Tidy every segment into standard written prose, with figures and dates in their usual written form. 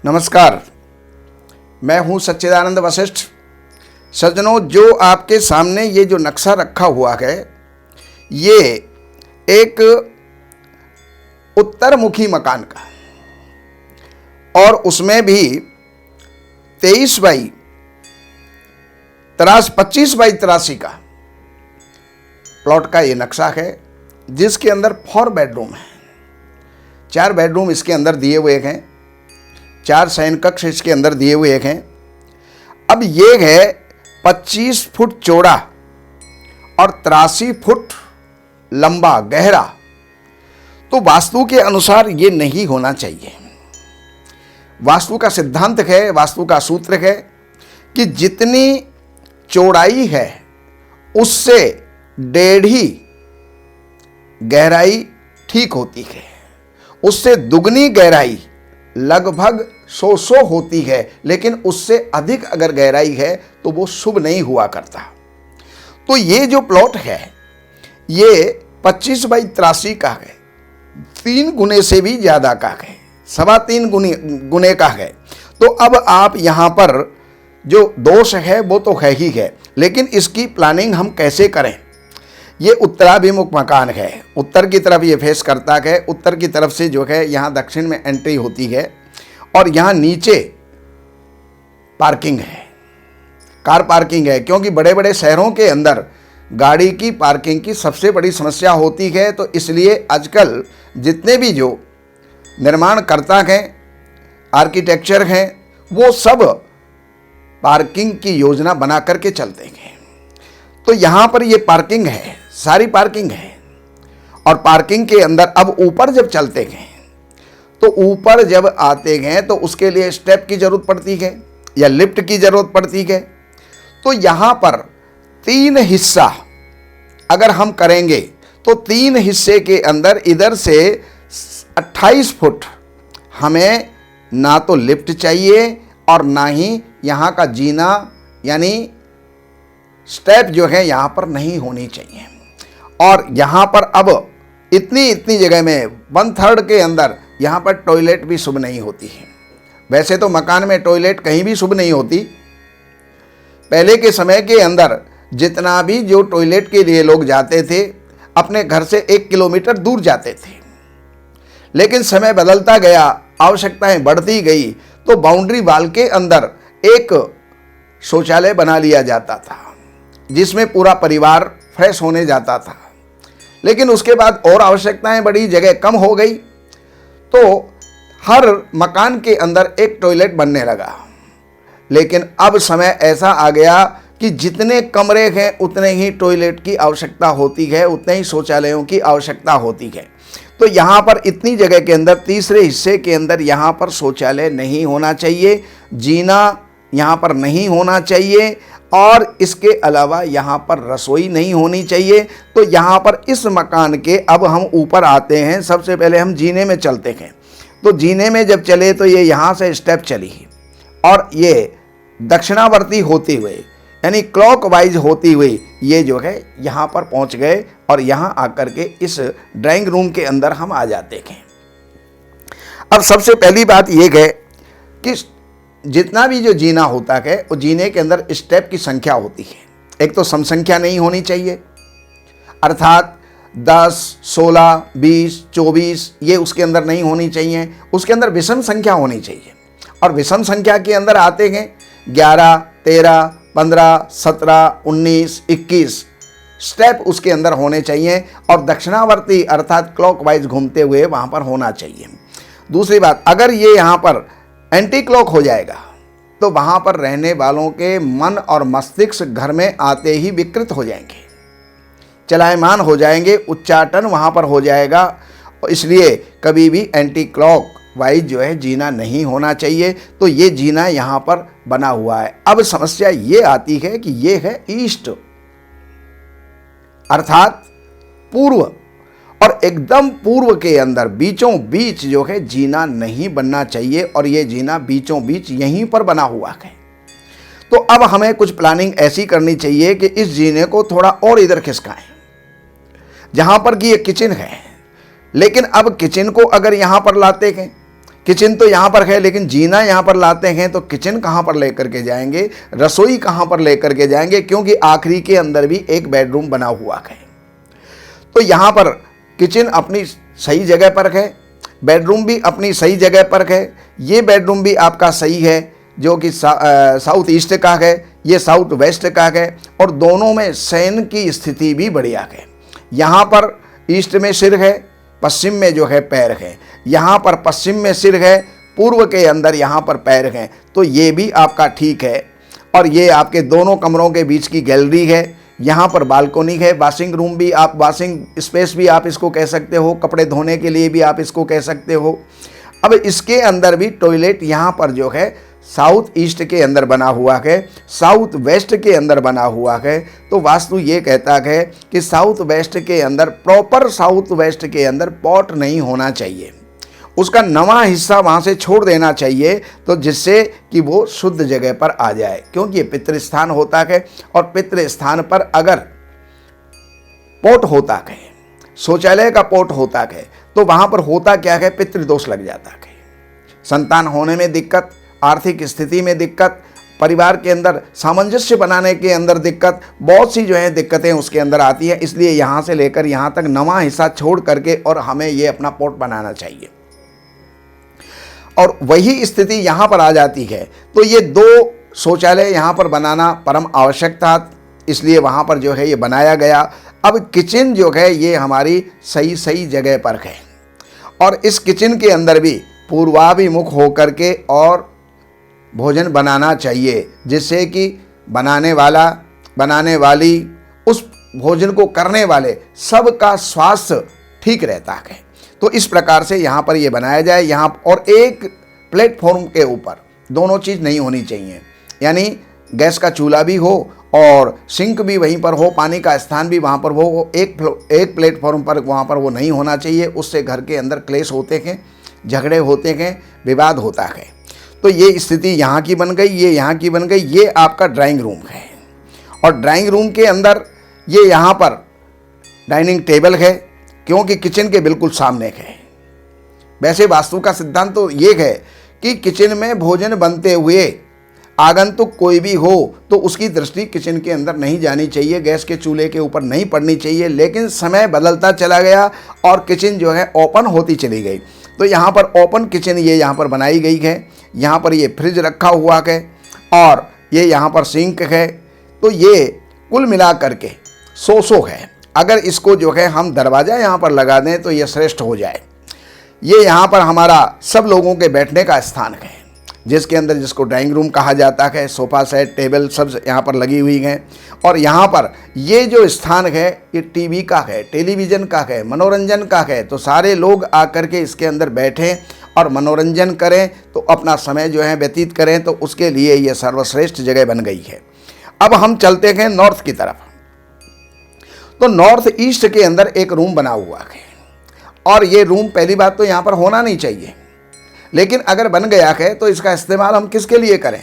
नमस्कार, मैं हूं सच्चिदानंद वशिष्ठ। सज्जनों, जो आपके सामने ये जो नक्शा रखा हुआ है, ये एक उत्तरमुखी मकान का, और उसमें भी 25 बाई 83 का प्लॉट का ये नक्शा है, जिसके अंदर 4 बेडरूम है। 4 बेडरूम इसके अंदर दिए हुए हैं, 4 शयन कक्ष इसके अंदर दिए हुए हैं। अब ये है 25 फुट चौड़ा और 83 फुट लंबा गहरा। तो वास्तु के अनुसार ये नहीं होना चाहिए। वास्तु का सिद्धांत है, वास्तु का सूत्र है कि जितनी चौड़ाई है उससे 1.5 गहराई ठीक होती है, उससे दुगनी गहराई लगभग 100 होती है, लेकिन उससे अधिक अगर गहराई है तो वो शुभ नहीं हुआ करता। तो ये जो प्लॉट है ये 25 बाई 83 का है, 3 गुने से भी ज़्यादा का है, 3.25 गुने का है। तो अब आप यहाँ पर जो दोष है वो तो है ही है, लेकिन इसकी प्लानिंग हम कैसे करें। ये उत्तराभिमुख मकान है, उत्तर की तरफ ये फेस करता है। उत्तर की तरफ से जो है यहाँ दक्षिण में एंट्री होती है, और यहाँ नीचे पार्किंग है, कार पार्किंग है। क्योंकि बड़े बड़े शहरों के अंदर गाड़ी की पार्किंग की सबसे बड़ी समस्या होती है, तो इसलिए आजकल जितने भी जो निर्माणकर्ता हैं, आर्किटेक्चर हैं, वो सब पार्किंग की योजना बना करके चलते हैं। तो यहाँ पर ये पार्किंग है, सारी पार्किंग है। और पार्किंग के अंदर अब ऊपर जब चलते हैं, तो ऊपर जब आते हैं तो उसके लिए स्टेप की ज़रूरत पड़ती है या लिफ्ट की ज़रूरत पड़ती है। तो यहाँ पर 3 हिस्सा अगर हम करेंगे तो 3 हिस्से के अंदर इधर से 28 फुट हमें ना तो लिफ्ट चाहिए और ना ही यहाँ का जीना यानी स्टेप जो है यहाँ पर नहीं होनी चाहिए। और यहाँ पर अब इतनी जगह में 1/3 के अंदर यहाँ पर टॉयलेट भी शुभ नहीं होती है। वैसे तो मकान में टॉयलेट कहीं भी शुभ नहीं होती। पहले के समय के अंदर जितना भी जो टॉयलेट के लिए लोग जाते थे, अपने घर से 1 किलोमीटर दूर जाते थे। लेकिन समय बदलता गया, आवश्यकताएं बढ़ती गई, तो बाउंड्री वाल के अंदर एक शौचालय बना लिया जाता था, जिसमें पूरा परिवार फ्रेश होने जाता था। लेकिन उसके बाद और आवश्यकताएं बढ़ी, जगह कम हो गई, तो हर मकान के अंदर एक टॉयलेट बनने लगा। लेकिन अब समय ऐसा आ गया कि जितने कमरे हैं उतने ही टॉयलेट की आवश्यकता होती है, उतने ही शौचालयों की आवश्यकता होती है। तो यहाँ पर इतनी जगह के अंदर, तीसरे हिस्से के अंदर यहाँ पर शौचालय नहीं होना चाहिए, जीना यहाँ पर नहीं होना चाहिए, और इसके अलावा यहाँ पर रसोई नहीं होनी चाहिए। तो यहाँ पर इस मकान के अब हम ऊपर आते हैं। सबसे पहले हम जीने में चलते हैं। तो जीने में जब चले तो ये यहाँ से स्टेप चली और ये दक्षिणावर्ती होती हुई यानी क्लॉकवाइज होती हुई ये जो है यहाँ पर पहुँच गए, और यहाँ आकर के इस ड्राइंग रूम के अंदर हम आ जाते हैं। अब सबसे पहली बात ये है कि जितना भी जो जीना होता है, वो जीने के अंदर स्टेप की संख्या होती है। एक तो सम संख्या नहीं होनी चाहिए, अर्थात 10, 16, 20, 24 ये उसके अंदर नहीं होनी चाहिए। उसके अंदर विषम संख्या होनी चाहिए, और विषम संख्या के अंदर आते हैं 11, 13, 15, 17, 19, 21 स्टेप उसके अंदर होने चाहिए, और दक्षिणावर्ती अर्थात क्लॉकवाइज घूमते हुए वहाँ पर होना चाहिए। दूसरी बात, अगर ये यहाँ पर एंटी क्लॉक हो जाएगा तो वहाँ पर रहने वालों के मन और मस्तिष्क घर में आते ही विकृत हो जाएंगे, चलायमान हो जाएंगे, उच्चाटन वहाँ पर हो जाएगा। इसलिए कभी भी एंटी क्लॉक वाइज जो है जीना नहीं होना चाहिए। तो ये जीना यहाँ पर बना हुआ है। अब समस्या ये आती है कि ये है ईस्ट अर्थात पूर्व, और एकदम पूर्व के अंदर बीचों बीच जो है जीना नहीं बनना चाहिए, और ये जीना बीचों बीच यहीं पर बना हुआ है। तो अब हमें कुछ प्लानिंग ऐसी करनी चाहिए कि इस जीने को थोड़ा और इधर खिसकाएं, जहां पर कि ये किचन है। लेकिन अब किचन को अगर यहाँ पर लाते हैं, किचन तो यहाँ पर है, लेकिन जीना यहाँ पर लाते हैं तो किचन कहाँ पर लेकर के जाएंगे, रसोई कहाँ पर लेकर के जाएंगे, क्योंकि आखिरी के अंदर भी एक बेडरूम बना हुआ है। तो यहाँ पर किचन अपनी सही जगह पर है, बेडरूम भी अपनी सही जगह पर है। ये बेडरूम भी आपका सही है जो कि साउथ ईस्ट का है, ये साउथ वेस्ट का है, और दोनों में शयन की स्थिति भी बढ़िया है। यहाँ पर ईस्ट में सिर है, पश्चिम में जो है पैर है, यहाँ पर पश्चिम में सिर है, पूर्व के अंदर यहाँ पर पैर हैं, तो ये भी आपका ठीक है। और ये आपके दोनों कमरों के बीच की गैलरी है, यहाँ पर बालकोनी है, वॉशिंग रूम भी आप, वॉशिंग स्पेस भी आप इसको कह सकते हो, कपड़े धोने के लिए भी आप इसको कह सकते हो। अब इसके अंदर भी टॉयलेट यहाँ पर जो है साउथ ईस्ट के अंदर बना हुआ है, साउथ वेस्ट के अंदर बना हुआ है। तो वास्तु ये कहता है कि साउथ वेस्ट के अंदर, प्रॉपर साउथ वेस्ट के अंदर पॉट नहीं होना चाहिए, उसका नवा हिस्सा वहाँ से छोड़ देना चाहिए, तो जिससे कि वो शुद्ध जगह पर आ जाए, क्योंकि ये पितृ स्थान होता है। और पितृ स्थान पर अगर पोट होता है, शौचालय का पोट होता है, तो वहाँ पर होता क्या है, पितृदोष लग जाता है, संतान होने में दिक्कत, आर्थिक स्थिति में दिक्कत, परिवार के अंदर सामंजस्य बनाने के अंदर दिक्कत, बहुत सी जो है दिक्कतें उसके अंदर आती हैं। इसलिए यहाँ से लेकर यहाँ तक नवा हिस्सा छोड़ करके और हमें ये अपना पोट बनाना चाहिए, और वही स्थिति यहाँ पर आ जाती है। तो ये दो शौचालय यहाँ पर बनाना परम आवश्यक था, इसलिए वहाँ पर जो है ये बनाया गया। अब किचन जो है ये हमारी सही सही जगह पर है, और इस किचन के अंदर भी पूर्वाभिमुख होकर के और भोजन बनाना चाहिए, जिससे कि बनाने वाला, बनाने वाली, उस भोजन को करने वाले सबका स्वास्थ्य ठीक रहता है। तो इस प्रकार से यहाँ पर ये बनाया जाए। यहाँ और एक प्लेटफॉर्म के ऊपर दोनों चीज़ नहीं होनी चाहिए, यानी गैस का चूल्हा भी हो और सिंक भी वहीं पर हो, पानी का स्थान भी वहाँ पर हो। एक प्लेटफॉर्म पर वहाँ पर वो नहीं होना चाहिए, उससे घर के अंदर क्लेश होते हैं, झगड़े होते हैं, विवाद होता है। तो ये स्थिति यहाँ की बन गई, ये यहाँ की बन गई। ये आपका ड्राइंग रूम है, और ड्राइंग रूम के अंदर ये यहाँ पर डाइनिंग टेबल है, क्योंकि किचन के बिल्कुल सामने है। वैसे वास्तु का सिद्धांत तो ये है कि किचन में भोजन बनते हुए आगंतुक कोई भी हो तो उसकी दृष्टि किचन के अंदर नहीं जानी चाहिए, गैस के चूल्हे के ऊपर नहीं पड़नी चाहिए। लेकिन समय बदलता चला गया और किचन जो है ओपन होती चली गई, तो यहाँ पर ओपन किचन ये यहाँ पर बनाई गई है। यहाँ पर ये फ्रिज रखा हुआ है और ये यहाँ पर सिंक है। तो ये कुल मिला करके 100 है। अगर इसको जो है हम दरवाज़ा यहाँ पर लगा दें तो ये श्रेष्ठ हो जाए। ये यहाँ पर हमारा सब लोगों के बैठने का स्थान है, जिसके अंदर, जिसको ड्राइंग रूम कहा जाता है, सोफ़ा सेट, टेबल सब यहाँ पर लगी हुई हैं। और यहाँ पर ये जो स्थान है ये टीवी का है, टेलीविज़न का है, मनोरंजन का है। तो सारे लोग आकर के इसके अंदर बैठें और मनोरंजन करें, तो अपना समय जो है व्यतीत करें, तो उसके लिए ये सर्वश्रेष्ठ जगह बन गई है। अब हम चलते हैं नॉर्थ की तरफ। तो नॉर्थ ईस्ट के अंदर एक रूम बना हुआ है, और ये रूम पहली बात तो यहाँ पर होना नहीं चाहिए, लेकिन अगर बन गया है तो इसका इस्तेमाल हम किसके लिए करें?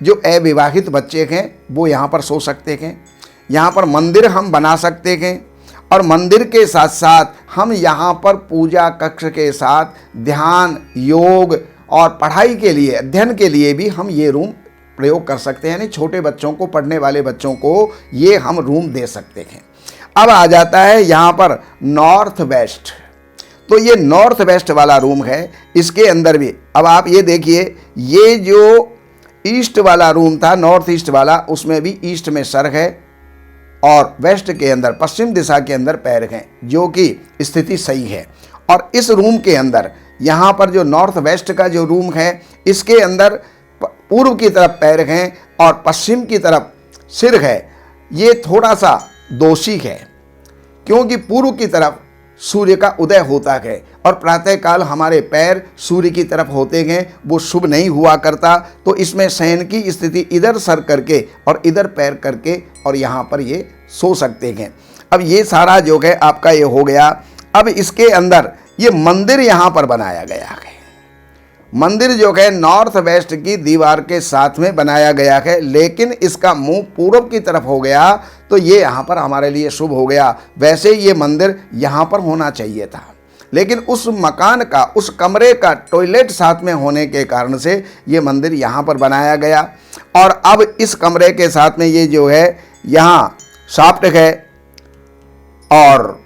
जो अविवाहित बच्चे हैं वो यहाँ पर सो सकते हैं। यहाँ पर मंदिर हम बना सकते हैं, और मंदिर के साथ साथ हम यहाँ पर पूजा कक्ष के साथ ध्यान, योग और पढ़ाई के लिए, अध्ययन के लिए भी हम ये रूम प्रयोग कर सकते हैं। यानी छोटे बच्चों को, पढ़ने वाले बच्चों को ये हम रूम दे सकते हैं। अब आ जाता है यहाँ पर नॉर्थ वेस्ट। तो ये नॉर्थ वेस्ट वाला रूम है, इसके अंदर भी अब आप ये देखिए, ये जो ईस्ट वाला रूम था, नॉर्थ ईस्ट वाला, उसमें भी ईस्ट में सर है और वेस्ट के अंदर, पश्चिम दिशा के अंदर पैर हैं, जो कि स्थिति सही है। और इस रूम के अंदर यहाँ पर जो नॉर्थ वेस्ट का जो रूम है, इसके अंदर पूर्व की तरफ पैर हैं और पश्चिम की तरफ सिर है। ये थोड़ा सा दोषी है, क्योंकि पूर्व की तरफ सूर्य का उदय होता है और प्रातःकाल हमारे पैर सूर्य की तरफ होते हैं, वो शुभ नहीं हुआ करता। तो इसमें शयन की स्थिति इधर सर करके और इधर पैर करके और यहाँ पर ये सो सकते हैं। अब ये सारा जो है आपका ये हो गया। अब इसके अंदर ये मंदिर यहाँ पर बनाया गया है। मंदिर जो है नॉर्थ वेस्ट की दीवार के साथ में बनाया गया है, लेकिन इसका मुंह पूर्व की तरफ हो गया, तो ये यहाँ पर हमारे लिए शुभ हो गया। वैसे ये मंदिर यहाँ पर होना चाहिए था, लेकिन उस मकान का, उस कमरे का टॉयलेट साथ में होने के कारण से ये मंदिर यहाँ पर बनाया गया। और अब इस कमरे के साथ में ये जो है यहाँ शाफ्ट है, और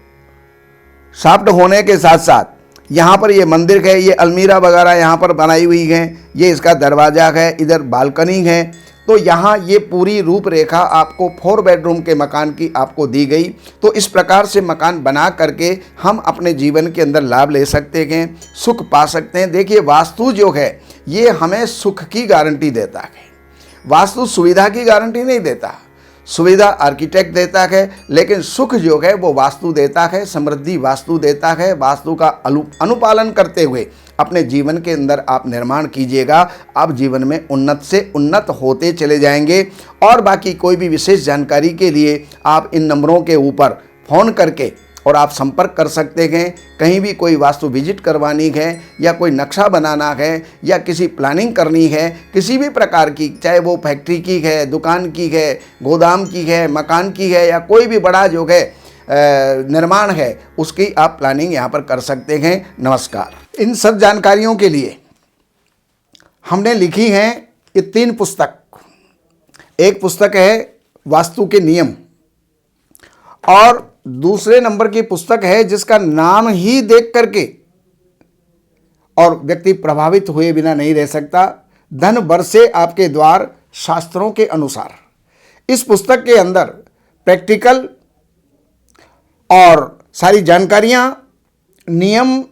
शाफ्ट होने के साथ साथ यहाँ पर ये मंदिर है, ये अलमीरा वगैरह यहाँ पर बनाई हुई है, ये इसका दरवाज़ा है, इधर बालकनी है। तो यहाँ ये पूरी रूपरेखा आपको 4 बेडरूम के मकान की आपको दी गई। तो इस प्रकार से मकान बना करके हम अपने जीवन के अंदर लाभ ले सकते हैं, सुख पा सकते हैं। देखिए, वास्तु जो है ये हमें सुख की गारंटी देता है, वास्तु सुविधा की गारंटी नहीं देता। सुविधा आर्किटेक्ट देता है, लेकिन सुख जो है वो वास्तु देता है, समृद्धि वास्तु देता है। वास्तु का अनुपालन करते हुए अपने जीवन के अंदर आप निर्माण कीजिएगा, आप जीवन में उन्नत से उन्नत होते चले जाएंगे। और बाकी कोई भी विशेष जानकारी के लिए आप इन नंबरों के ऊपर फ़ोन करके और आप संपर्क कर सकते हैं। कहीं भी कोई वास्तु विजिट करवानी है या कोई नक्शा बनाना है या किसी प्लानिंग करनी है किसी भी प्रकार की, चाहे वो फैक्ट्री की है, दुकान की है, गोदाम की है, मकान की है, या कोई भी बड़ा जो है निर्माण है, उसकी आप प्लानिंग यहाँ पर कर सकते हैं। नमस्कार। इन सब जानकारियों के लिए हमने लिखी हैं ये 3 पुस्तक। एक पुस्तक है वास्तु के नियम, और दूसरे नंबर की पुस्तक है जिसका नाम ही देख करके और व्यक्ति प्रभावित हुए बिना नहीं रह सकता, धन बरसे आपके द्वार शास्त्रों के अनुसार। इस पुस्तक के अंदर प्रैक्टिकल और सारी जानकारियां, नियम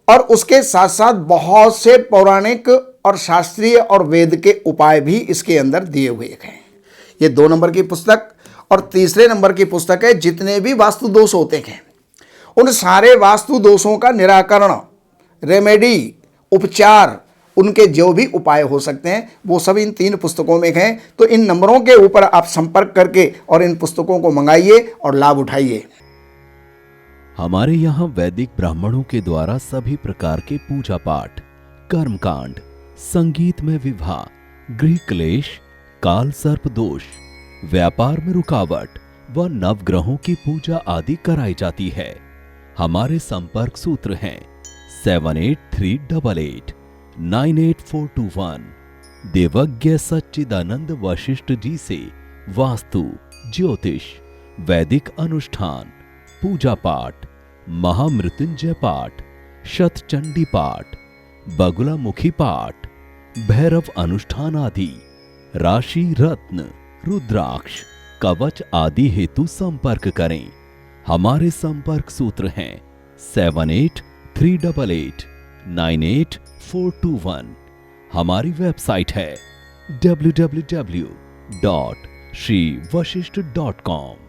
और उसके साथ साथ बहुत से पौराणिक और शास्त्रीय और वेद के उपाय भी इसके अंदर दिए हुए हैं। ये 2 नंबर की पुस्तक। और तीसरे नंबर की पुस्तक है जितने भी वास्तु दोष होते हैं उन सारे वास्तु दोषों का निराकरण, रेमेडी, उपचार, उनके जो भी उपाय हो सकते हैं वो सब इन 3 पुस्तकों में हैं। तो इन नंबरों के ऊपर आप संपर्क करके और इन पुस्तकों को मंगाइए और लाभ उठाइए। हमारे यहाँ वैदिक ब्राह्मणों के द्वारा सभी प्रकार के पूजा पाठ, कर्मकांड, संगीत में विवाह, गृह क्लेश, काल सर्प दोष, व्यापार में रुकावट व नवग्रहों की पूजा आदि कराई जाती है। हमारे संपर्क सूत्र हैं 7838898421। देवज्ञ सच्चिदानंद वशिष्ठ जी से वास्तु, ज्योतिष, वैदिक अनुष्ठान, पूजा पाठ, महामृत्युंजय पाठ, शतचंडी पाठ, बगुलामुखी पाठ, भैरव अनुष्ठान आदि, राशि रत्न, रुद्राक्ष, कवच आदि हेतु संपर्क करें। हमारे संपर्क सूत्र हैं 7838898421। हमारी वेबसाइट है www.shrivashishth.com।